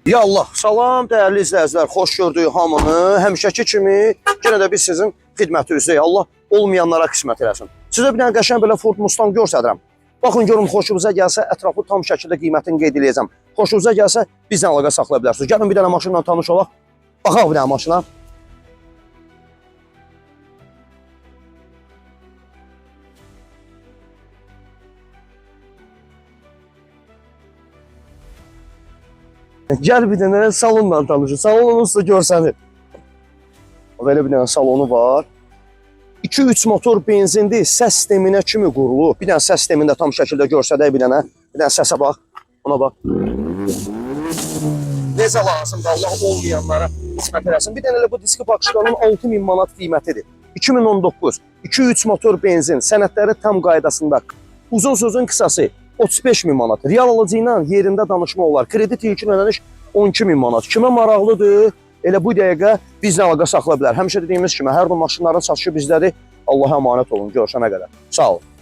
Ya Allah, salam dəyərli izləyicilər, xoş gördük hamını. Həmişəki kimi yenə də biz sizin xidmətinizdəyik. Allah olmayanlara qismət eləsin. Sizə bir dənə qəşəng belə Ford Mustang göstərirəm. Baxın görün, xoşunuza gəlsə ətraflı tam şəkildə qiymətini qeyd edəcəm. Xoşunuza gəlsə bizlə əlaqə saxlaya bilərsiniz. Gəlin bir dənə maşınla tanış olaq. Baxaq bir dənə maşına. Gəl bir dənə salonla tanışın. Salonunu sizə görsənir. Belə bir dənə salonu var. 2-3 motor benzinli, səs sisteminə kimi qurulub. Bir dənə səs sistemində tam şəkildə görsədək bir dənə. Bir dənə səsə bax. Ona bax. Necə lazımdır Allah olmayanlara qismət eləsin. Bir dənə elə bu diski bakışlarının 6000 manat qiymətidir. 2019, 2-3 motor benzin, sənədləri tam qaydasında. Uzun sözün qısası 35.000 manat. Real alıcı ilə yerində danışma olar. Kredit ilkin ödəniş 12.000 manat. Kimə maraqlıdır? Elə bu dəqiqə bizlə əlaqə saxlaya bilər. Həmişə dediyimiz kimi hər bir maşınların satışı bizdədir. Allaha əmanət olun. Görüşənə qədər. Sağ olun.